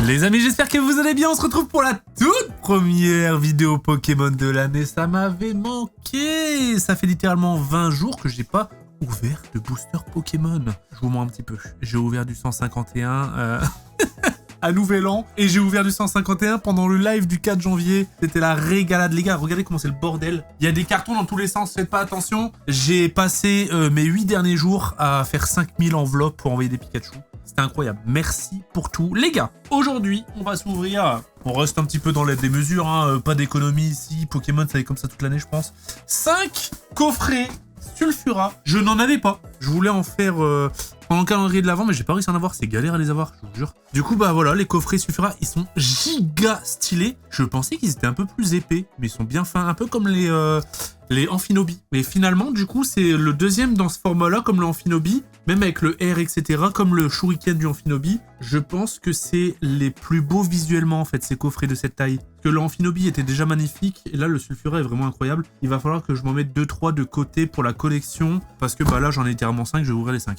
Les amis, j'espère que vous allez bien. On se retrouve pour la toute première vidéo Pokémon de l'année. Ça m'avait manqué. Ça fait littéralement 20 jours que j'ai pas ouvert de booster Pokémon. Je vous montre un petit peu. J'ai ouvert du 151 à Nouvel An et j'ai ouvert du 151 pendant le live du 4 janvier. C'était la régalade, les gars. Regardez comment c'est le bordel. Il y a des cartons dans tous les sens. Faites pas attention. J'ai passé mes 8 derniers jours à faire 5000 enveloppes pour envoyer des Pikachu. C'était incroyable. Merci pour tout. Les gars, aujourd'hui, on va s'ouvrir. On reste un petit peu dans l'aide des mesures, hein. Pas d'économie ici. Pokémon, ça va être comme ça toute l'année, je pense. 5 coffrets Sulfura. Je n'en avais pas. Je voulais en faire pendant le calendrier de l'avant, mais j'ai pas réussi à en avoir. C'est galère à les avoir, je vous jure. Du coup, bah voilà, les coffrets Sulfura, ils sont giga stylés. Je pensais qu'ils étaient un peu plus épais, mais ils sont bien fins. Un peu comme les Amphinobi. Mais finalement, du coup, c'est le deuxième dans ce format-là, comme le Amphinobi, même avec le R, etc., comme le Shuriken du Amphinobi. Je pense que c'est les plus beaux visuellement, en fait, ces coffrets de cette taille. Parce que le Amphinobi était déjà magnifique, et là, le Sulfura est vraiment incroyable. Il va falloir que je m'en mette 2-3 de côté pour la collection, parce que bah là, j'en ai littéralement 5, je vais ouvrir les 5.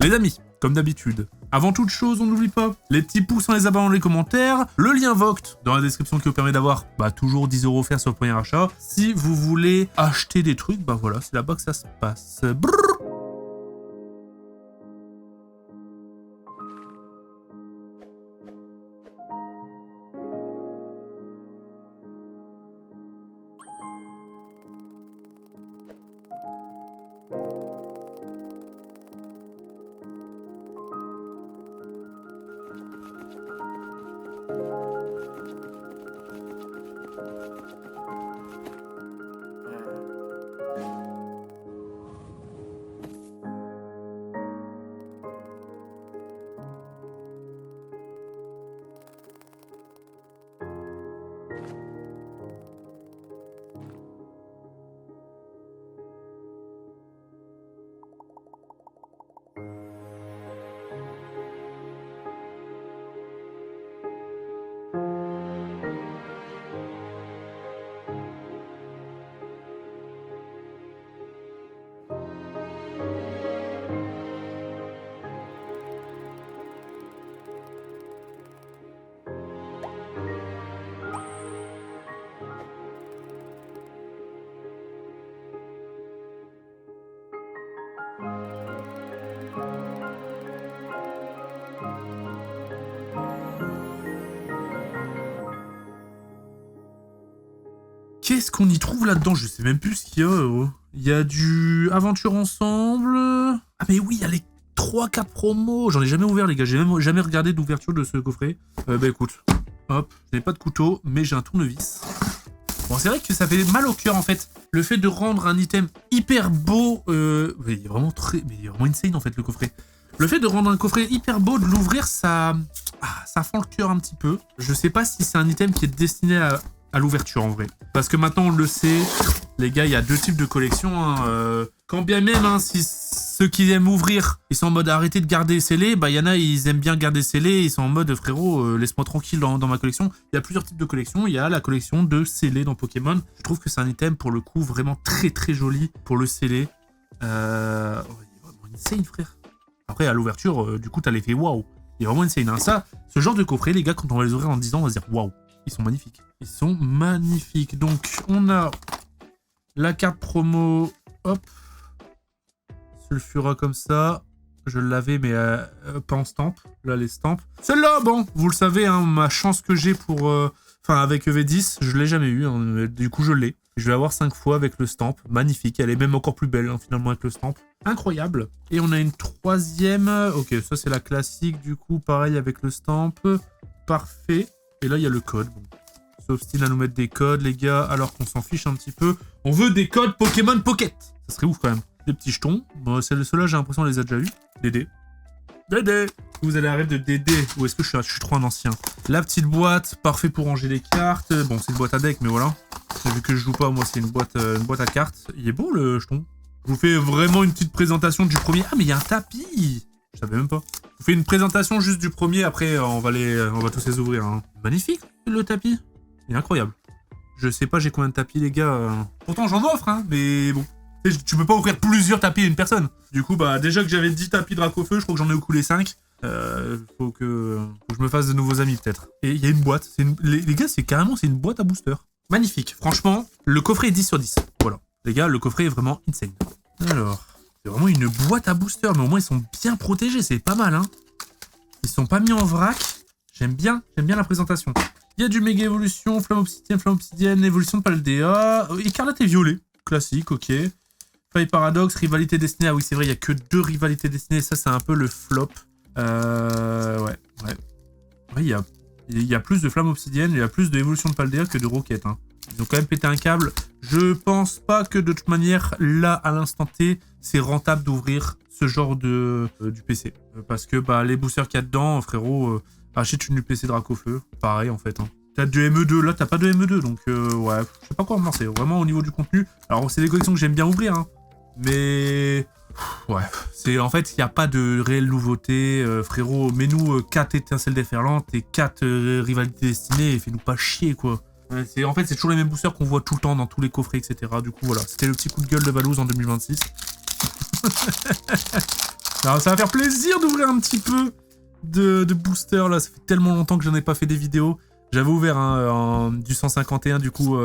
Les amis, comme d'habitude, avant toute chose, on n'oublie pas les petits pouces, on les abonne dans les commentaires, le lien Voct dans la description qui vous permet d'avoir toujours 10 € offerts sur le premier achat. Si vous voulez acheter des trucs, bah voilà, c'est là-bas que ça se passe. Brrr. Qu'est-ce qu'on y trouve là-dedans? Je sais même plus ce qu'il y a. Il y a du Aventure Ensemble. Ah mais oui, il y a les 3-4 promos. J'en ai jamais ouvert, les gars. J'ai même jamais regardé d'ouverture de ce coffret. Bah écoute, hop, je n'ai pas de couteau, mais j'ai un tournevis. Bon, c'est vrai que ça fait mal au cœur, en fait. Le fait de rendre un item hyper beau... mais il est vraiment insane, en fait, le coffret. Le fait de rendre un coffret hyper beau, de l'ouvrir, ça fend le cœur un petit peu. Je sais pas si c'est un item qui est destiné à l'ouverture, en vrai. Parce que maintenant, on le sait, les gars, il y a deux types de collections. Hein. Quand bien même, hein, si ceux qui aiment ouvrir, ils sont en mode arrêter de garder scellé, bah il y en a, ils aiment bien garder scellé, ils sont en mode frérot, laisse-moi tranquille dans ma collection. Il y a plusieurs types de collections. Il y a la collection de scellé dans Pokémon. Je trouve que c'est un item, pour le coup, vraiment très très joli pour le scellé. Il est vraiment insane, frère. Après, à l'ouverture, du coup, t'as l'effet waouh. Il est vraiment insane. Hein. Ça, ce genre de coffret, les gars, quand on va les ouvrir dans 10 ans, on va se dire waouh. Ils sont magnifiques. Ils sont magnifiques. Donc, on a la carte promo. Hop. Sulfura comme ça. Je l'avais, mais pas en stamp. Là, les stamps. Celle-là, bon, vous le savez, hein, ma chance que j'ai pour... Enfin, avec EV10, je l'ai jamais eu. Hein, du coup, je l'ai. Je vais avoir 5 fois avec le stamp. Magnifique. Elle est même encore plus belle, hein, finalement, avec le stamp. Incroyable. Et on a une troisième. Ok, ça, c'est la classique. Du coup, pareil avec le stamp. Parfait. Et là, il y a le code. Bon. S'obstine à nous mettre des codes, les gars, alors qu'on s'en fiche un petit peu. On veut des codes Pokémon Pocket. Ça serait ouf, quand même. Des petits jetons. Bon, ceux-là, j'ai l'impression qu'on les a déjà eu. Dédé. Dédé. Vous allez arrêter de Dédé. Ou est-ce que je suis trop un ancien? La petite boîte, parfait pour ranger les cartes. Bon, c'est une boîte à deck, mais voilà. Vu que je joue pas, moi, c'est une boîte à cartes. Il est beau, le jeton. Je vous fais vraiment une petite présentation du premier. Ah, mais il y a un tapis. Je savais même pas. Je vous fais une présentation juste du premier, après on va tous les ouvrir. Hein. Magnifique le tapis. Il est incroyable. Je sais pas j'ai combien de tapis les gars. Pourtant j'en offre, hein, mais bon. Tu peux pas offrir plusieurs tapis à une personne. Du coup, bah déjà que j'avais 10 tapis Dracofeu, je crois que j'en ai écoulé 5. Faut que je me fasse de nouveaux amis peut-être. Et il y a une boîte. Les gars, c'est une boîte à booster. Magnifique. Franchement, le coffret est 10 sur 10. Voilà. Les gars, le coffret est vraiment insane. Alors, c'est vraiment une boîte à booster, mais au moins ils sont bien protégés, c'est pas mal, hein. Ils sont pas mis en vrac. J'aime bien la présentation. Il y a du méga évolution, flamme obsidienne, évolution de Paldea, écarlate et violet. Classique, ok. Faille paradoxe, rivalité destinée. Ah oui, c'est vrai, il y a que 2 rivalités destinées. Ça, c'est un peu le flop. Ouais. Ouais, il y a plus de flamme obsidienne, il y a plus d'évolution de Paldea que de roquettes, hein. Ils ont quand même pété un câble. Je pense pas que de toute manière, là, à l'instant T, c'est rentable d'ouvrir ce genre du PC. Parce que bah, les boosters qu'il y a dedans, frérot, achète une UPC Dracofeu. Pareil, en fait. Hein. T'as du ME2, là, t'as pas de ME2. Donc, ouais, je sais pas quoi en penser. Vraiment, au niveau du contenu. Alors, c'est des collections que j'aime bien ouvrir. Hein, mais... Ouais, en fait, il n'y a pas de réelle nouveauté. Frérot, mets-nous 4 étincelles déferlantes et 4 rivalités destinées et fais-nous pas chier, quoi. En fait, c'est toujours les mêmes boosters qu'on voit tout le temps dans tous les coffrets, etc. Du coup, voilà, c'était le petit coup de gueule de Valouz en 2026. Alors, ça va faire plaisir d'ouvrir un petit peu de boosters, là. Ça fait tellement longtemps que j'en ai pas fait des vidéos. J'avais ouvert du 151, du coup,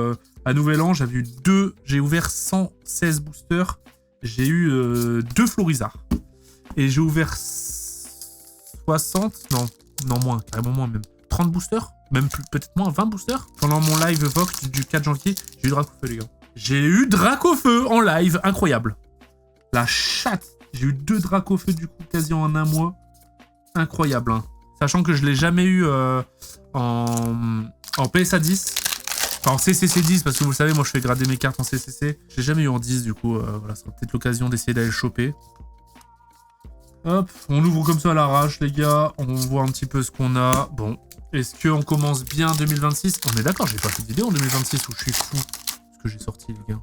à Nouvel An. J'ai ouvert 116 boosters. J'ai eu 2 Florizards. Et j'ai ouvert 60... Non, moins, carrément moins même. 30 boosters, même peut-être moins, 20 boosters. Pendant mon live Vox du 4 janvier, j'ai eu Dracofeu, les gars. J'ai eu Dracofeu en live, incroyable. La chatte. J'ai eu 2 Dracofeu, du coup, quasi en un mois. Incroyable, hein. Sachant que je l'ai jamais eu en PSA 10. Enfin, en CCC 10, parce que vous le savez, moi, je fais grader mes cartes en CCC. Je l'ai jamais eu en 10, du coup, voilà, ça sera peut-être l'occasion d'essayer d'aller le choper. Hop, on ouvre comme ça à l'arrache, les gars. On voit un petit peu ce qu'on a. Bon, est-ce qu'on commence bien 2026? On est d'accord, j'ai pas fait de vidéo en 2026 où je suis fou. Ce que j'ai sorti, les gars.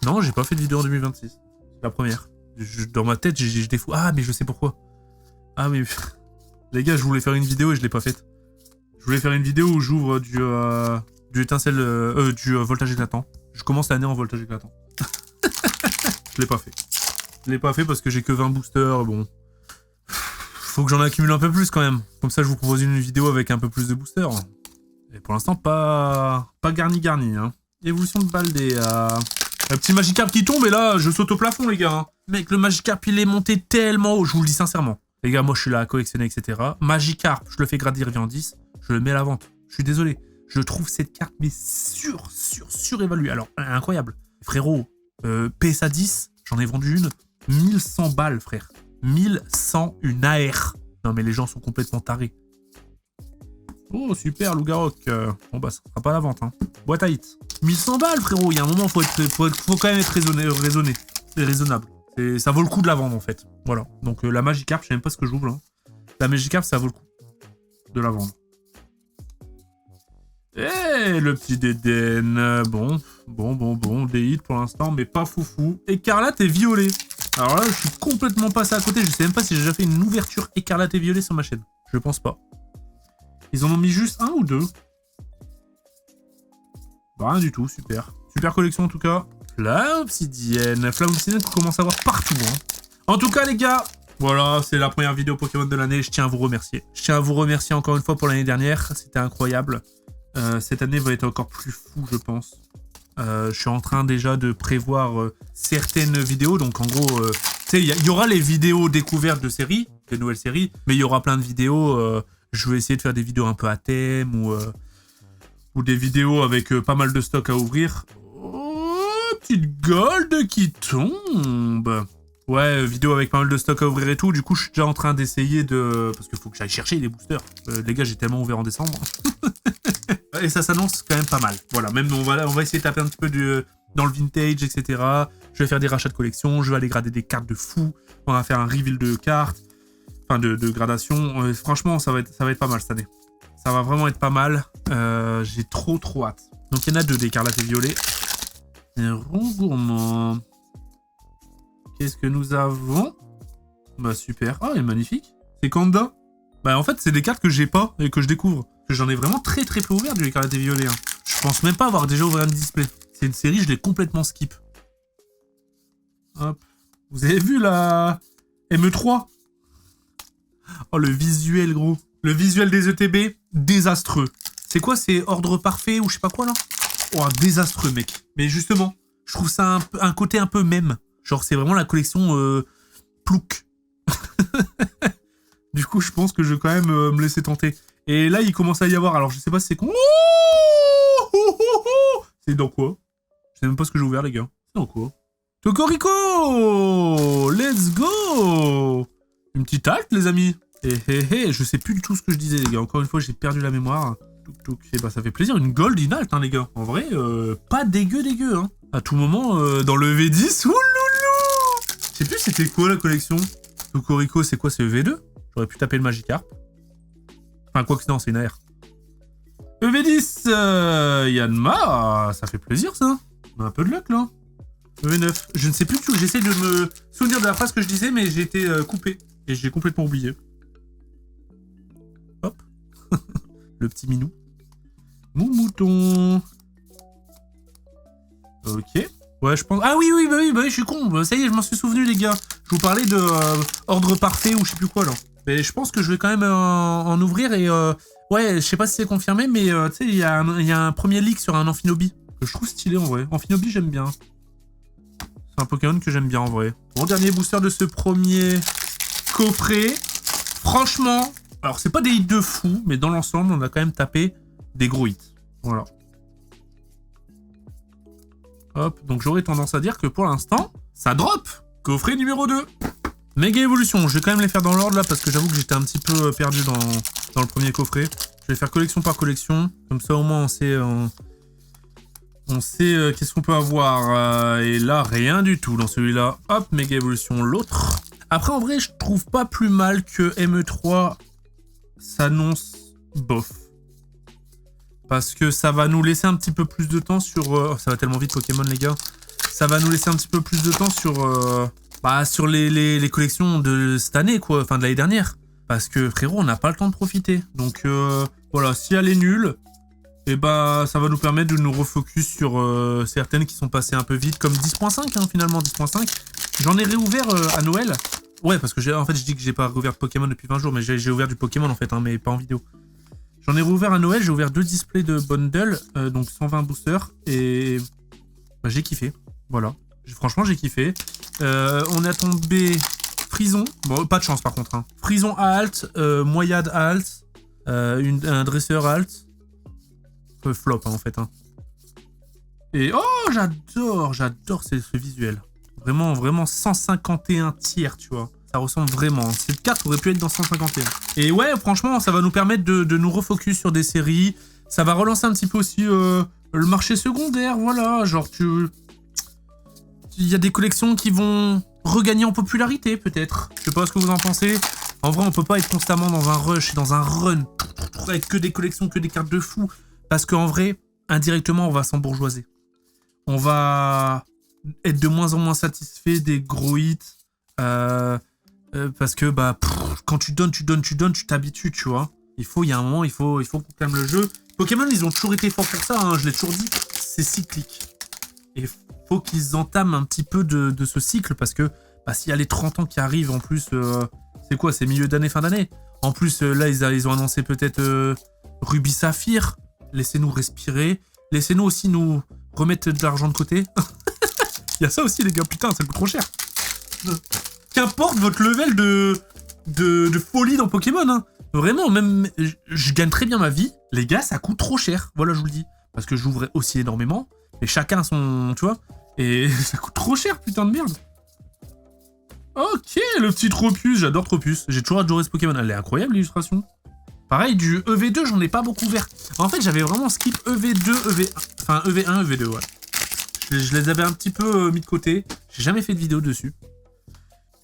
Non, j'ai pas fait de vidéo en 2026. C'est la première. Dans ma tête, j'étais fou. Ah, mais je sais pourquoi. Ah, mais... les gars, je voulais faire une vidéo et je l'ai pas faite. Je voulais faire une vidéo où j'ouvre du voltage éclatant. Je commence l'année en voltage éclatant. Je l'ai pas fait. Je l'ai pas fait parce que j'ai que 20 boosters, bon... Faut que j'en accumule un peu plus quand même. Comme ça, je vous propose une vidéo avec un peu plus de boosters. Et pour l'instant, pas garni. Hein. Évolution de Paldea. Un petit Magikarp qui tombe et là, je saute au plafond, les gars. Hein. Mec, le Magikarp, il est monté tellement haut, je vous le dis sincèrement. Les gars, moi, je suis là à collectionner, etc. Magikarp, je le fais grader, il revient en 10. Je le mets à la vente. Je suis désolé. Je trouve cette carte, mais surévaluée. Alors, incroyable. Frérot, PSA 10, j'en ai vendu une. 1100 balles, frère. 1100, une AR. Non, mais les gens sont complètement tarés. Oh, super, Lougarok. Bon, bah, ça sera pas à la vente, hein. Boîte à hits. 1100 balles, frérot. Il y a un moment, faut quand même être raisonnable. Ça vaut le coup de la vendre, en fait. Voilà. Donc, la Magikarp, je sais même pas ce que j'ouvre, là. La Magikarp, ça vaut le coup de la vendre. Eh, le petit Dédène. Bon. Des hits pour l'instant, mais pas foufou. Écarlate et violet. Alors là, je suis complètement passé à côté. Je sais même pas si j'ai déjà fait une ouverture écarlate et violet sur ma chaîne. Je pense pas. Ils en ont mis juste un ou deux. Bah, rien du tout, super. Super collection en tout cas. Flamme obsidienne qu'on commence à voir partout. Hein. En tout cas, les gars, voilà, c'est la première vidéo Pokémon de l'année. Je tiens à vous remercier. Je tiens à vous remercier encore une fois pour l'année dernière. C'était incroyable. Cette année va être encore plus fou, je pense. Je suis en train déjà de prévoir certaines vidéos. Donc en gros, tu sais, il y aura les vidéos découvertes de séries, des nouvelles séries, mais il y aura plein de vidéos. Je vais essayer de faire des vidéos un peu à thème ou des vidéos avec pas mal de stock à ouvrir. Oh, petite gold qui tombe. Ouais, vidéo avec pas mal de stock à ouvrir et tout. Du coup, je suis déjà en train d'essayer de... Parce qu'il faut que j'aille chercher les boosters. Les gars, j'ai tellement ouvert en décembre. Et ça s'annonce quand même pas mal. Voilà, même on va essayer de taper un petit peu dans le vintage, etc. Je vais faire des rachats de collection. Je vais aller grader des cartes de fou. On va faire un reveal de cartes. Enfin, de gradation. Franchement, ça va être pas mal cette année. Ça va vraiment être pas mal. J'ai trop hâte. Donc, il y en a 2 d'écarlate et violet. Un rond gourmand. Qu'est-ce que nous avons? Bah super. Ah, elle est magnifique. C'est Kanda. Bah en fait, c'est des cartes que j'ai pas et que je découvre. J'en ai vraiment très peu ouvert du écarlate et violet. Hein. Je pense même pas avoir déjà ouvert un display. C'est une série, je l'ai complètement skip. Hop. Vous avez vu la ME3? Oh, le visuel, gros. Le visuel des ETB, désastreux. C'est quoi, c'est ordre parfait ou je sais pas quoi, là? Oh, désastreux, mec. Mais justement, je trouve ça un côté un peu même. Genre, c'est vraiment la collection plouc. Du coup, je pense que je vais quand même me laisser tenter. Et là, il commence à y avoir... Alors, je sais pas si c'est con... C'est dans quoi? Je sais même pas ce que j'ai ouvert, les gars. C'est dans quoi? Cocorico! Let's go! Une petite halte, les amis. Je sais plus du tout ce que je disais, les gars. Encore une fois, j'ai perdu la mémoire. Et bah, ça fait plaisir. Une gold in halte, hein, les gars. En vrai, pas dégueu, hein. À tout moment, dans le V10, ouloulou! Je sais plus c'était quoi la collection. Cocorico, c'est quoi? C'est EV2? J'aurais pu taper le Magikarp. Enfin, quoi que non, c'est une AR. EV10, Yanma, ça fait plaisir, ça. On a un peu de luck, là. EV9, je ne sais plus du tout. J'essaie de me souvenir de la phrase que je disais, mais j'ai été coupé. Et j'ai complètement oublié. Hop. Le petit minou. Mouton. Ok. Ouais, je pense... Ah oui, je suis con. Ça y est, je m'en suis souvenu, les gars. Je vous parlais de ordre parfait ou je sais plus quoi, là. Mais je pense que je vais quand même en ouvrir et... Ouais, je sais pas si c'est confirmé, mais tu sais, il y a un premier leak sur un Amphinobi. Que je trouve stylé, en vrai. Amphinobi, j'aime bien. C'est un Pokémon que j'aime bien, en vrai. Bon, dernier booster de ce premier coffret. Franchement... Alors, c'est pas des hits de fou, mais dans l'ensemble, on a quand même tapé des gros hits. Voilà. Hop, donc j'aurais tendance à dire que pour l'instant, ça drop. Coffret numéro 2. Méga évolution, je vais quand même les faire dans l'ordre là parce que j'avoue que j'étais un petit peu perdu dans le premier coffret. Je vais faire collection par collection, comme ça au moins on sait qu'est-ce qu'on peut avoir. Et là, rien du tout dans celui-là. Hop, méga évolution, l'autre. Après, en vrai, je trouve pas plus mal que ME3 s'annonce bof. Parce que ça va nous laisser un petit peu plus de temps sur... ça va tellement vite Pokémon, les gars. Ça va nous laisser un petit peu plus de temps sur les collections de cette année, quoi. Enfin, de l'année dernière. Parce que, frérot, on n'a pas le temps de profiter. Donc, voilà, si elle est nulle, et bah, ça va nous permettre de nous refocus sur certaines qui sont passées un peu vite, comme 10.5, hein, finalement, 10.5. J'en ai réouvert à Noël. Ouais, parce que en fait, je dis que j'ai pas réouvert de Pokémon depuis 20 jours, mais j'ai ouvert du Pokémon, en fait, hein, mais pas en vidéo. J'en ai rouvert à Noël, j'ai ouvert 2 displays de bundle, donc 120 boosters, et bah, j'ai kiffé, voilà. Franchement, j'ai kiffé. On a tombé Frison, bon, pas de chance par contre, hein. Frison à alt, Moyade à alt, un dresseur alt, flop hein, en fait. Hein. Et oh, j'adore ce visuel. Vraiment 151 tiers, tu vois. Ça ressemble vraiment. Cette carte aurait pu être dans 151. Et ouais, franchement, ça va nous permettre de nous refocus sur des séries. Ça va relancer un petit peu aussi le marché secondaire, voilà. Genre, il y a des collections qui vont regagner en popularité, peut-être. Je sais pas ce que vous en pensez. En vrai, on peut pas être constamment dans un rush et dans un run avec que des collections, que des cartes de fou. Parce qu'en vrai, indirectement, on va s'embourgeoiser. On va être de moins en moins satisfait des gros hits. Parce que bah quand tu donnes, tu t'habitues, tu vois. Il y a un moment, il faut qu'on calme le jeu. Pokémon, ils ont toujours été forts pour ça, hein, je l'ai toujours dit, c'est cyclique. Et faut qu'ils entament un petit peu de ce cycle, parce que bah, s'il y a les 30 ans qui arrivent, en plus, c'est quoi, c'est milieu d'année, fin d'année. En plus, là, ils ont annoncé peut-être Ruby Saphir. Laissez-nous respirer. Laissez-nous aussi nous remettre de l'argent de côté. Il y a ça aussi, les gars, putain, ça coûte trop cher. Qu'importe votre level de folie dans Pokémon, hein. Vraiment, même, je gagne très bien ma vie. Les gars, ça coûte trop cher. Voilà, je vous le dis. Parce que j'ouvre aussi énormément. Et chacun son... Tu vois. Et ça coûte trop cher, putain de merde. Ok, le petit Tropius. J'adore Tropius. J'ai toujours adoré ce Pokémon. Elle est incroyable, l'illustration. Pareil, du EV2, j'en ai pas beaucoup ouvert. En fait, j'avais vraiment skip EV2, EV1. Enfin, EV1, EV2, ouais. Je les avais un petit peu mis de côté. J'ai jamais fait de vidéo dessus.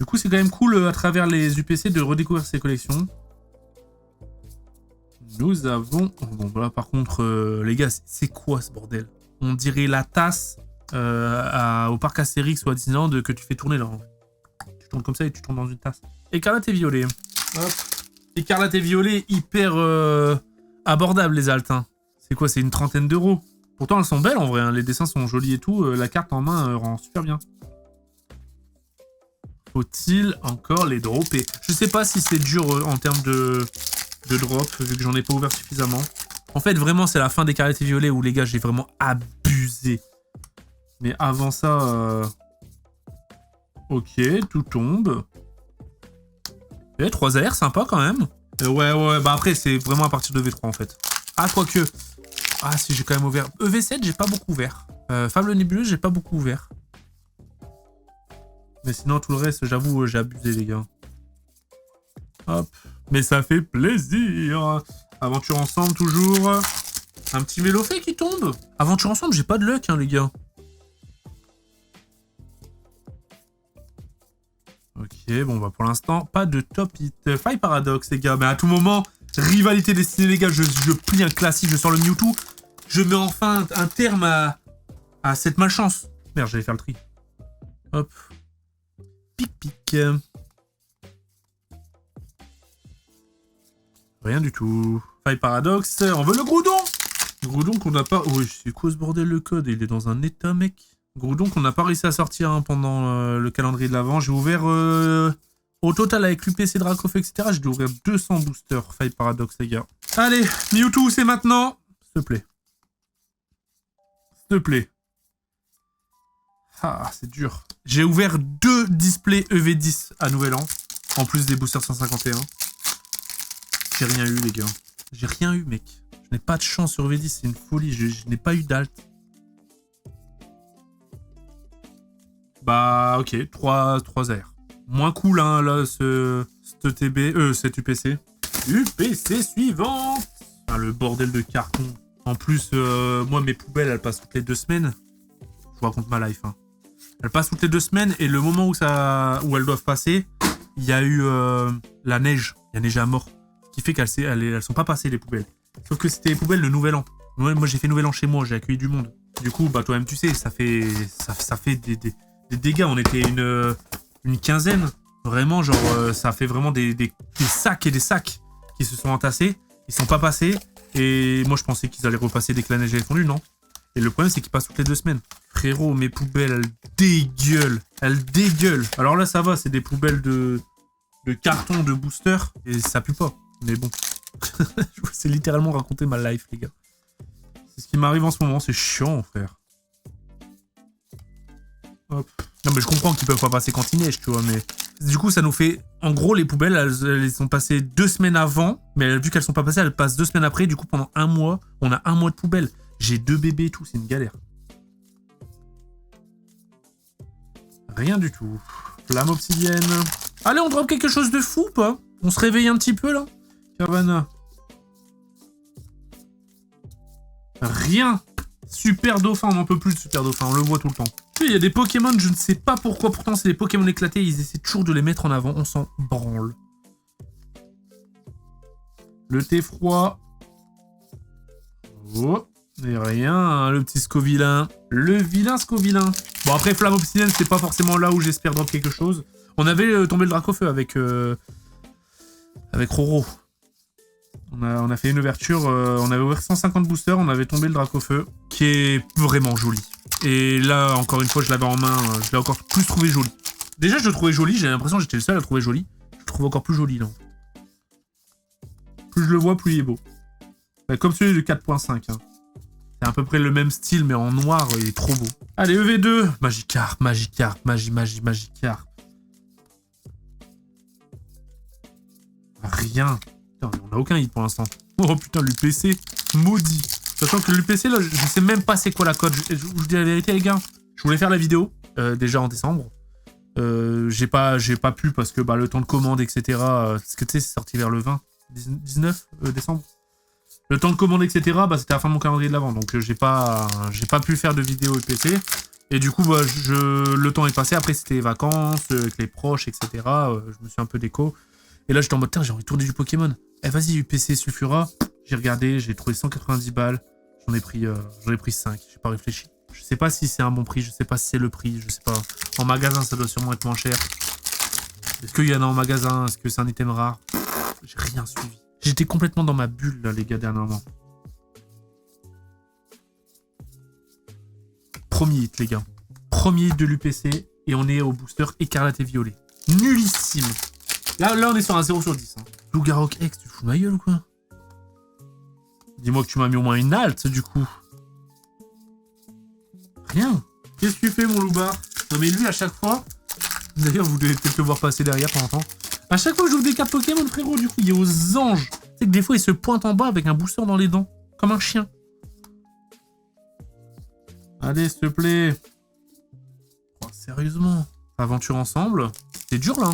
Du coup, c'est quand même cool, à travers les UPC, de redécouvrir ces collections. Nous avons... Bon, voilà, par contre, les gars, c'est quoi ce bordel? On dirait la tasse au parc Astérix ou à Disneyland que tu fais tourner, là. Tu tournes comme ça et tu tournes dans une tasse. Écarlate et violet. Hop. Écarlate et violet, hyper abordable, les altes. Hein. C'est quoi? C'est une 30aine d'euros. Pourtant, elles sont belles, en vrai. Hein. Les dessins sont jolis et tout. La carte en main rend super bien. Faut-il encore les dropper? Je sais pas si c'est dur en termes de drop, vu que j'en ai pas ouvert suffisamment. En fait, vraiment, c'est la fin des carrettes violets où, les gars, j'ai vraiment abusé. Mais avant ça... Ok, tout tombe. Et 3 AR, sympa quand même. Ouais, bah après, c'est vraiment à partir de V3, en fait. Ah, quoique... Ah, si, j'ai quand même ouvert... EV7, j'ai pas beaucoup ouvert. Fable nébuleuse, j'ai pas beaucoup ouvert. Mais sinon, tout le reste, j'avoue, j'ai abusé, les gars. Hop. Mais ça fait plaisir. Aventure ensemble, toujours. Un petit mélofée qui tombe. Aventure ensemble, j'ai pas de luck, hein, les gars. Ok, bon, bah pour l'instant, pas de top hit. Faille paradoxe, les gars. Mais à tout moment, rivalité destinée, les gars. Je plie un classique, je sors le Mewtwo. Je mets enfin un terme à cette malchance. Merde, j'allais faire le tri. Hop. Pic. Rien du tout. Faille paradoxe. On veut le Groudon. Groudon qu'on n'a pas... Oui, c'est quoi ce bordel, le code? Il est dans un état, mec. Groudon qu'on n'a pas réussi à sortir hein, pendant le calendrier de l'avant. J'ai ouvert... Au total, avec l'UPC, Dracofeu, etc., j'ai dû ouvrir 200 boosters. Faille paradoxe, les gars. Allez, Mewtwo, c'est maintenant. S'il te plaît. S'il te plaît. Ah, c'est dur. J'ai ouvert 2 displays EV10 à Nouvel An. En plus des boosters 151. J'ai rien eu, les gars. J'ai rien eu, mec. Je n'ai pas de chance sur EV10, c'est une folie. Je n'ai pas eu d'alt. Bah, ok. 3 AR. Moins cool, hein, là, cet UPC. UPC suivante. Ah, le bordel de carton. En plus, moi, mes poubelles, elles passent toutes les 2 semaines. Je vous raconte ma life, hein. Elles passent toutes les 2 semaines et le moment où elles doivent passer, il y a eu la neige. Il y a neigé à mort. Ce qui fait qu'elles sont pas passées, les poubelles. Sauf que c'était les poubelles de Nouvel An. Moi, j'ai fait Nouvel An chez moi, j'ai accueilli du monde. Du coup, bah toi-même, tu sais, ça fait des dégâts. On était une quinzaine. Vraiment, genre, ça fait vraiment des sacs et des sacs qui se sont entassés. Ils sont pas passés. Et moi, je pensais qu'ils allaient repasser dès que la neige est fondue, non? Et le problème, c'est qu'ils passent toutes les 2 semaines. Frérot, mes poubelles, elles dégueulent. Elles dégueulent. Alors là, ça va, c'est des poubelles de carton, de booster. Et ça pue pas. Mais bon. C'est littéralement raconter ma life, les gars. C'est ce qui m'arrive en ce moment. C'est chiant, frère. Hop. Non, mais je comprends qu'ils peuvent pas passer quand il neige, tu vois, mais... Du coup, ça nous fait... En gros, les poubelles, elles sont passées 2 semaines avant. Mais vu qu'elles sont pas passées, elles passent 2 semaines après. Du coup, pendant 1 mois, on a 1 mois de poubelle. J'ai 2 bébés et tout, c'est une galère. Rien du tout. Flamme obsidienne. Allez, on drop quelque chose de fou ou pas? On se réveille un petit peu, là? Carvana. Rien. Super dauphin, on n'en peut plus de super dauphin, on le voit tout le temps. Puis il y a des Pokémon, je ne sais pas pourquoi, pourtant c'est des Pokémon éclatés, ils essaient toujours de les mettre en avant, on s'en branle. Le thé froid. Oh. Et rien, hein, le petit Scovillain. Le vilain Scovillain. Bon, après, Flamme Obsidienne, c'est pas forcément là où j'espère drop quelque chose. On avait tombé le Dracofeu avec Roro. On a fait une ouverture, on avait ouvert 150 boosters, on avait tombé le Dracofeu, qui est vraiment joli. Et là, encore une fois, je l'avais en main, je l'ai encore plus trouvé joli. Déjà, je le trouvais joli, j'ai l'impression que j'étais le seul à le trouver joli. Je le trouve encore plus joli, là. Plus je le vois, plus il est beau. Bah, comme celui de 4.5, hein. C'est à peu près le même style, mais en noir, il est trop beau. Allez, EV2. Magikarp, Magikarp. Rien. Putain, on n'a aucun hit pour l'instant. Oh putain, l'UPC, maudit. Sachant que l'UPC, là, je sais même pas c'est quoi la code. Je vous dis la vérité, les gars. Je voulais faire la vidéo, déjà en décembre. J'ai pas pu parce que bah, le temps de commande, etc. Parce que tu sais, c'est sorti vers le 19 décembre. Le temps de commande, etc., bah, c'était à la fin de mon calendrier de l'avant. Donc, j'ai pas pu faire de vidéo UPC. Et du coup, bah, le temps est passé. Après, c'était les vacances, avec les proches, etc. Je me suis un peu déco. Et là, j'étais en mode, tiens, j'ai envie de tourner du Pokémon. Eh, vas-y, UPC Sulfura. J'ai regardé, j'ai trouvé 190 balles. J'en ai pris 5. J'ai pas réfléchi. Je sais pas si c'est un bon prix. Je sais pas si c'est le prix. Je sais pas. En magasin, ça doit sûrement être moins cher. Est-ce qu'il y en a en magasin? Est-ce que c'est un item rare? J'ai rien suivi. J'étais complètement dans ma bulle, là, les gars, dernièrement. Premier hit, les gars. Premier hit de l'UPC. Et on est au booster écarlate et violet. Nullissime. Là, on est sur un 0 sur 10. Hein. Loup-Garok X, tu te fous de ma gueule ou quoi? Dis-moi que tu m'as mis au moins une halte, du coup. Rien. Qu'est-ce que tu fais, mon loup-bar? Non, mais lui, à chaque fois... D'ailleurs, vous devez peut-être le voir passer derrière pendant longtemps. À chaque fois que j'ouvre des cartes Pokémon, frérot, du coup, il est aux anges. Tu sais que des fois, il se pointe en bas avec un booster dans les dents. Comme un chien. Allez, s'il te plaît. Oh, sérieusement. Aventure ensemble. C'est dur, là.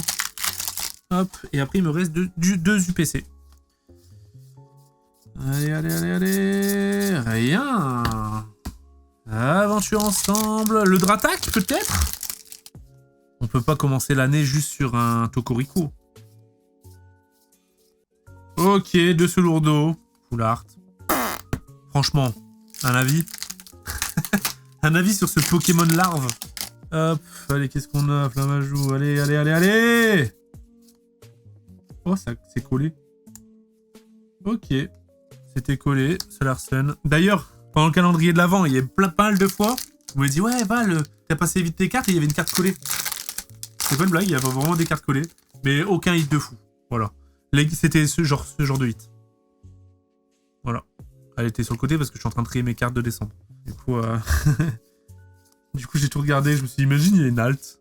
Hop. Et après, il me reste deux UPC. Allez, allez, allez, allez. Rien. Aventure ensemble. Le Dratak, peut-être? On peut pas commencer l'année juste sur un Tokorico. Ok, de ce lourdeau. Full art. Franchement, un avis? Un avis sur ce Pokémon larve. Hop, allez, qu'est-ce qu'on a? Flammajou, allez, allez, allez, allez! Oh, ça c'est collé. Ok, c'était collé, Solar Sun. D'ailleurs, pendant le calendrier de l'Avent, il y a pas mal de fois, vous m'avez dit, ouais, Val, t'as passé vite tes cartes et il y avait une carte collée. C'est pas une blague, il y avait vraiment des cartes collées, mais aucun hit de fou. Voilà. C'était ce genre de hit. Voilà. Elle était sur le côté parce que je suis en train de trier mes cartes de décembre. Du coup, du coup j'ai tout regardé, je me suis dit, imagine, il y a une alt.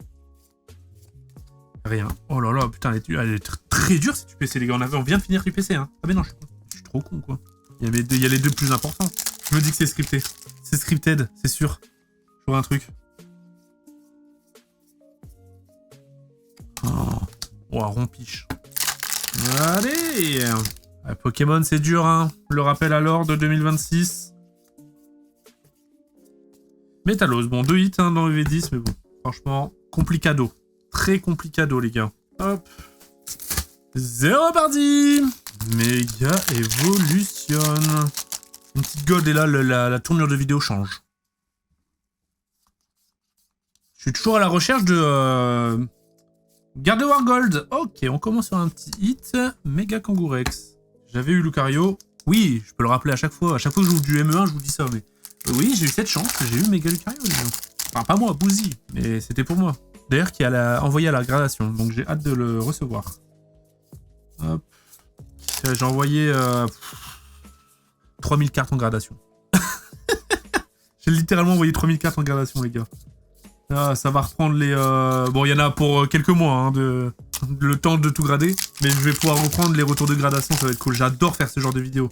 Rien. Oh là là, putain, elle est très dure cette UPC, les gars. On vient de finir UPC, hein. Ah mais non, je suis trop con, quoi. Il y a les deux plus importants. Je me dis que c'est scripté. C'est scripted, c'est sûr. J'aurai un truc. Oh, rompiche. Allez! Pokémon, c'est dur, hein. Le rappel à l'ordre de 2026. Métalos, bon, 2 hits hein, dans le V10, mais bon, franchement, complicado. Très complicado, les gars. Hop. C'est reparti! Méga évolutionne. Une petite gold, et là, la tournure de vidéo change. Je suis toujours à la recherche de... Gardevoir Gold. Ok, on commence sur un petit hit. Méga Kangourex. J'avais eu Lucario. Oui, je peux le rappeler à chaque fois. À chaque fois que je joue du ME1, je vous dis ça. Mais oui, j'ai eu cette chance. J'ai eu Méga Lucario. Enfin, pas moi, Bouzy. Mais c'était pour moi. D'ailleurs, qui a envoyé à la gradation. Donc j'ai hâte de le recevoir. Hop. J'ai envoyé 3000 cartes en gradation. J'ai littéralement envoyé 3000 cartes en gradation, les gars. Ah, ça va reprendre les... Bon, il y en a pour quelques mois, hein, le temps de tout grader. Mais je vais pouvoir reprendre les retours de gradation, ça va être cool. J'adore faire ce genre de vidéos.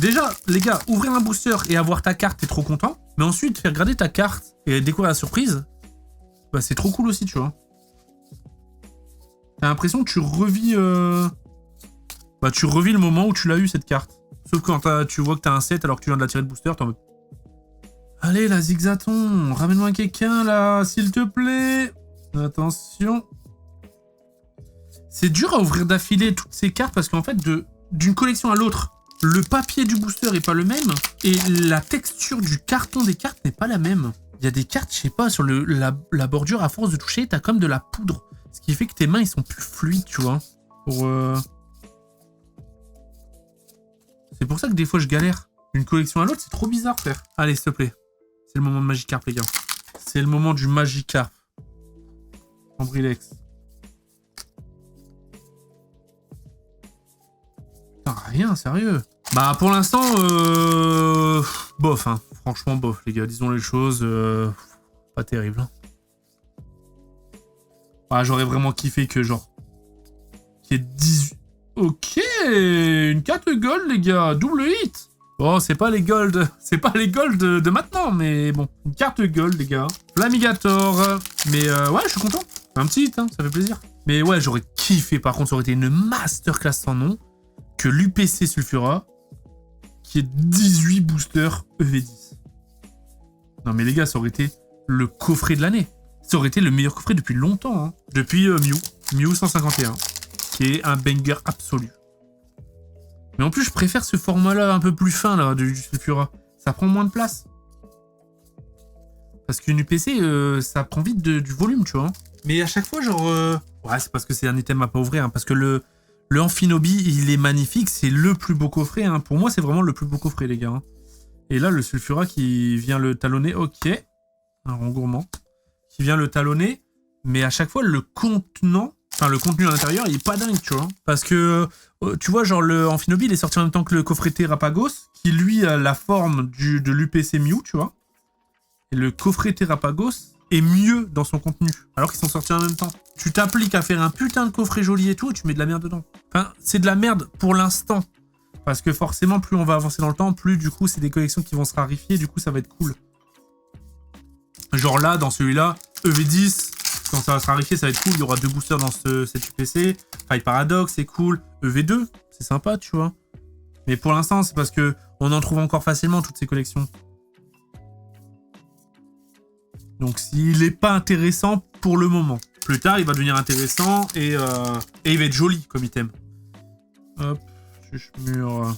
Déjà, les gars, ouvrir un booster et avoir ta carte, t'es trop content. Mais ensuite, faire grader ta carte et découvrir la surprise, bah c'est trop cool aussi, tu vois. T'as l'impression que tu revis... Bah, tu revis le moment où tu l'as eu, cette carte. Sauf quand tu vois que t'as un set alors que tu viens de la tirer de booster, t'es en mode... Allez, la Zigzaton, ramène-moi quelqu'un, là, s'il te plaît. Attention. C'est dur à ouvrir d'affilée toutes ces cartes parce qu'en fait, d'une collection à l'autre, le papier du booster est pas le même et la texture du carton des cartes n'est pas la même. Il y a des cartes, je sais pas, sur la bordure, à force de toucher, t'as comme de la poudre. Ce qui fait que tes mains, ils sont plus fluides, tu vois. C'est pour ça que des fois, je galère. D'une collection à l'autre, c'est trop bizarre, frère. Allez, s'il te plaît. C'est le moment de Magikarp, les gars. C'est le moment du Magikarp. Ambrilex. Putain, rien, sérieux. Bah, pour l'instant, bof, hein. Franchement, bof, les gars. Disons les choses. Pas terrible. Hein. Ah, j'aurais vraiment kiffé que, genre... Qu'il y ait 18... Ok, une carte gold, les gars. Double hit. Bon, c'est pas les gold, de maintenant, mais bon, une carte gold, les gars. Flamigator, mais ouais, je suis content. Un petit hit, hein, ça fait plaisir. Mais ouais, j'aurais kiffé, par contre, ça aurait été une masterclass sans nom, que l'UPC Sulfura, qui est 18 boosters EV10. Non mais les gars, ça aurait été le coffret de l'année. Ça aurait été le meilleur coffret depuis longtemps, hein. Depuis Mew 151, qui est un banger absolu. Mais en plus, je préfère ce format-là un peu plus fin, là, du Sulfura. Ça prend moins de place. Parce qu'une UPC, ça prend vite du volume, tu vois. Mais à chaque fois, genre... Ouais, c'est parce que c'est un item à pas ouvrir, hein, parce que le Amphinobi, il est magnifique, c'est le plus beau coffret, hein. Pour moi, c'est vraiment le plus beau coffret, les gars. Hein. Et là, le Sulfura qui vient le talonner, ok. Un rond gourmand. Qui vient le talonner, mais à chaque fois, le contenant Enfin, le contenu à l'intérieur, il est pas dingue, tu vois. Parce que, tu vois, genre, le Amphinobi, il est sorti en même temps que le coffret Terrapagos, qui, lui, a la forme de l'UPC Mew, tu vois. Et le coffret Terrapagos est mieux dans son contenu, alors qu'ils sont sortis en même temps. Tu t'appliques à faire un putain de coffret joli et tout, et tu mets de la merde dedans. Enfin, c'est de la merde pour l'instant. Parce que forcément, plus on va avancer dans le temps, plus, du coup, c'est des collections qui vont se rarifier, du coup, ça va être cool. Genre là, dans celui-là, EV10... Quand ça va se rarifier, ça va être cool. Il y aura 2 boosters dans cet UPC. Fight Paradox, c'est cool. EV2, c'est sympa, tu vois. Mais pour l'instant, c'est parce que on en trouve encore facilement toutes ces collections. Donc, s'il n'est pas intéressant pour le moment. Plus tard, il va devenir intéressant et il va être joli comme item. Hop, chuche-mur.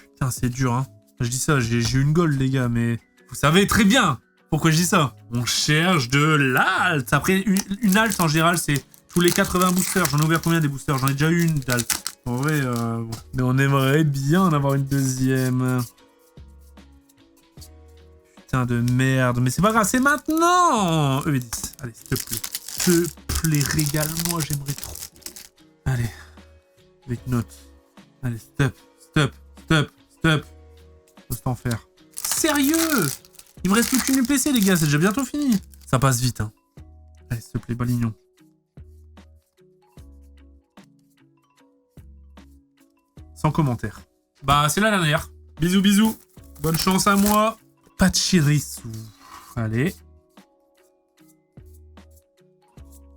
Putain, c'est dur, hein. Je dis ça, j'ai eu une gold, les gars, mais vous savez très bien pourquoi je dis ça. On cherche de l'alt. Après, une alt, en général, c'est tous les 80 boosters. J'en ai ouvert combien des boosters? J'en ai déjà eu une d'alt. En vrai, bon. Mais on aimerait bien en avoir une deuxième. Putain de merde. Mais c'est pas grave, c'est maintenant. EV10. Allez, s'il te plaît. S'il te plaît, régale-moi, j'aimerais trop. Allez. Avec note. Allez, stop. Faut s'en faire. Sérieux? Il me reste plus qu'une UPC, les gars, c'est déjà bientôt fini. Ça passe vite, hein. Allez, s'il te plaît, balignon. Sans commentaire. Bah, c'est la dernière. Bisous, bisous. Bonne chance à moi. Pachirisu. Allez.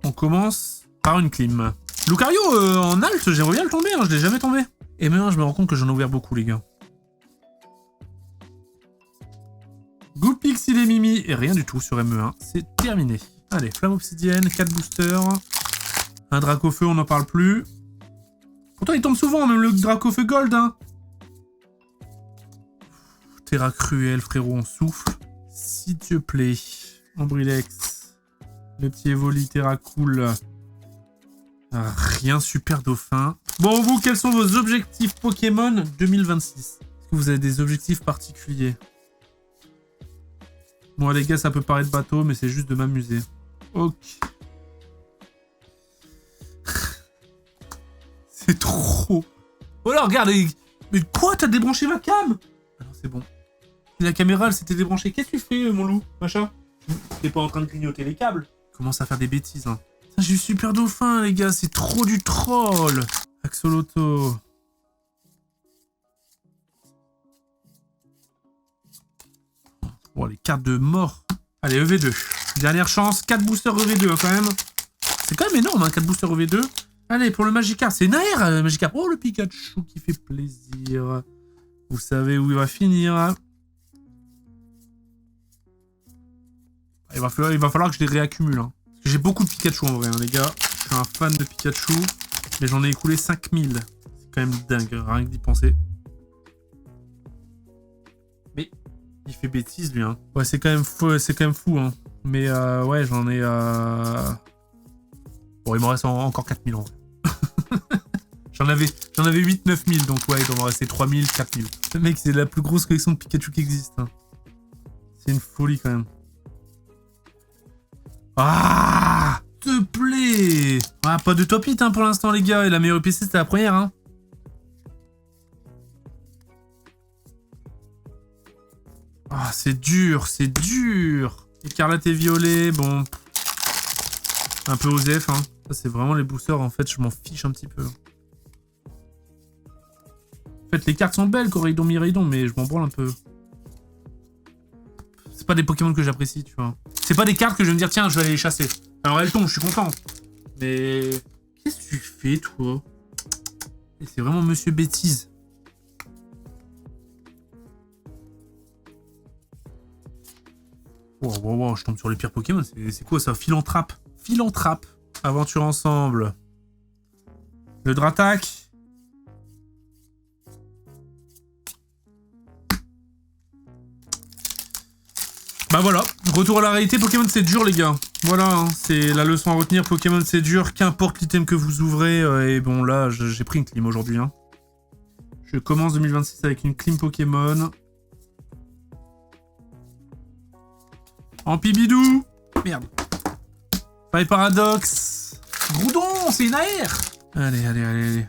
On commence par une clim. Lucario, en alt, j'aimerais bien le tomber, hein, je l'ai jamais tombé. Et maintenant, je me rends compte que j'en ai ouvert beaucoup, les gars. Goupix, il est Mimi, et rien du tout sur ME1. C'est terminé. Allez, flamme obsidienne, 4 boosters. Un Dracofeu, on n'en parle plus. Pourtant, il tombe souvent, même le Dracofeu Gold, hein. Terra Cruel, frérot, on souffle. S'il te plaît. Ambrilex. Le petit Evoli, Terra Cool. Rien, super dauphin. Bon, vous, quels sont vos objectifs Pokémon 2026? Est-ce que vous avez des objectifs particuliers? Bon, les gars, ça peut paraître bateau, mais c'est juste de m'amuser. Ok. C'est trop. Oh là, regarde. Mais quoi, t'as débranché ma cam? Ah non, c'est bon. La caméra, elle s'était débranchée. Qu'est-ce que tu fais, mon loup, machin? T'es pas en train de clignoter les câbles? Commence à faire des bêtises, hein. J'ai eu super dauphin, les gars. C'est trop du troll. Axoloto. Bon, les cartes de mort. Allez, EV2. Dernière chance. 4 boosters EV2, hein, quand même. C'est quand même énorme, hein, 4 boosters EV2. Allez, pour le Magikarp. C'est une AR, le Magikarp. Oh, le Pikachu qui fait plaisir. Vous savez où il va finir. Hein. Il va falloir que je les réaccumule. Hein. J'ai beaucoup de Pikachu, en vrai, hein, les gars. Je suis un fan de Pikachu. Mais j'en ai écoulé 5000. C'est quand même dingue, rien que d'y penser. Mais... il fait bêtise, lui, hein. Ouais, c'est quand même fou, hein. Mais, ouais, j'en ai, Bon, il m'en reste encore 4000, en vrai. J'en avais 8-9000, donc ouais, il doit m'en rester 3000, 4000. Le mec, c'est la plus grosse collection de Pikachu qui existe, hein. C'est une folie, quand même. Ah! S'il te plaît! Ah, pas de top hit, hein, pour l'instant, les gars. Et la meilleure PC, c'était la première, hein. Ah, c'est dur, c'est dur. Écarlate et violet, bon. Un peu OZF, hein. Ça, c'est vraiment les boosters, en fait, je m'en fiche un petit peu. En fait, les cartes sont belles, Coraidon, Miraidon, mais je m'en branle un peu. C'est pas des Pokémon que j'apprécie, tu vois. C'est pas des cartes que je vais me dire, tiens, je vais aller les chasser. Alors, elles tombent, je suis content. Mais... qu'est-ce que tu fais, toi? C'est vraiment Monsieur Bêtise. Wow, je tombe sur les pires Pokémon. C'est quoi ça? Philanthrape. Philanthrape. Aventure ensemble. Le Dratak. Bah voilà. Retour à la réalité. Pokémon, c'est dur, les gars. Voilà, hein, c'est la leçon à retenir. Pokémon, c'est dur. Qu'importe l'item que vous ouvrez. Et bon, là, j'ai pris une clim aujourd'hui. Hein. Je commence 2026 avec une clim Pokémon. Ampibidou. Merde. Paille Paradoxe. Groudon, c'est une AR. Allez, allez, allez, allez.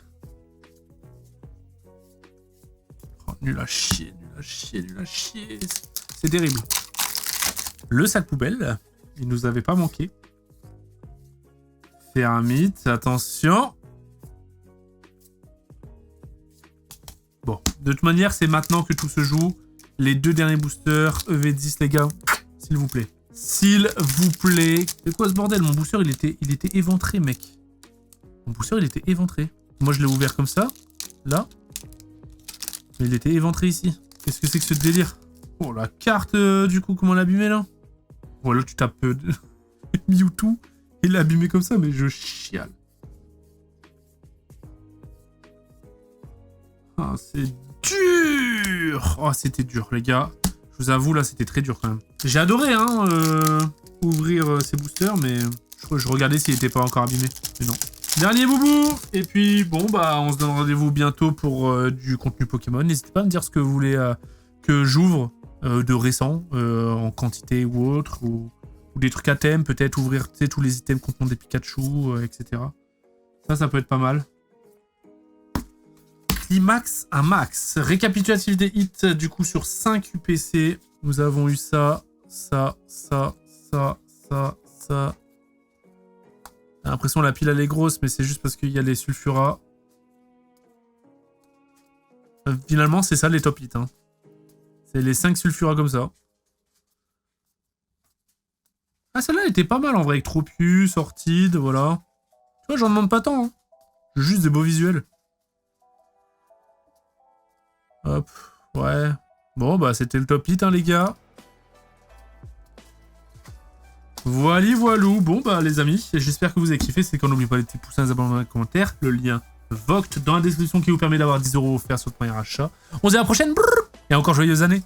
Oh, nul à chier, nul à chier, nul à chier. C'est terrible. Le sac poubelle, il nous avait pas manqué. Thermite, attention. Bon, de toute manière, c'est maintenant que tout se joue. Les 2 derniers boosters, EV10, les gars. S'il vous plaît. S'il vous plaît. C'est quoi ce bordel? Mon booster, il était éventré, mec. Mon booster, il était éventré. Moi, je l'ai ouvert comme ça. Là. Mais il était éventré ici. Qu'est-ce que c'est que ce délire? Oh, la carte, du coup, comment l'abîmer, là? Voilà, tu tapes Mewtwo. Il l'a abîmé comme ça, mais je chiale. Ah, c'est dur. Oh, c'était dur, les gars. Je vous avoue, là, c'était très dur, quand même. J'ai adoré, hein, ouvrir ces boosters, mais je regardais s'il n'était pas encore abîmé. Mais non. Dernier boubou. Et puis, bon, bah, on se donne rendez-vous bientôt pour du contenu Pokémon. N'hésitez pas à me dire ce que vous voulez que j'ouvre de récent, en quantité ou autre, ou des trucs à thème, peut-être ouvrir tous les items contenant des Pikachu, etc. Ça peut être pas mal. Climax à max. Récapitulatif des hits, du coup, sur 5 UPC. Nous avons eu ça, ça, ça, ça, ça, ça. J'ai l'impression que la pile, elle est grosse, mais c'est juste parce qu'il y a les sulfuras. Finalement, c'est ça les top hits. Hein. C'est les 5 sulfuras comme ça. Ah, celle-là, elle était pas mal en vrai, avec Tropius, Ortide, voilà. Tu vois, j'en demande pas tant. Hein. Juste des beaux visuels. Hop, ouais. Bon, bah, c'était le top hit, hein, les gars. Voilà, voilou. Bon, bah, les amis, j'espère que vous avez kiffé. C'est qu'on n'oublie pas les petits pouces, les abonnements, les commentaires. Le lien Voct dans la description qui vous permet d'avoir 10 € offerts sur votre premier achat. On se dit à la prochaine. Et encore joyeuses années.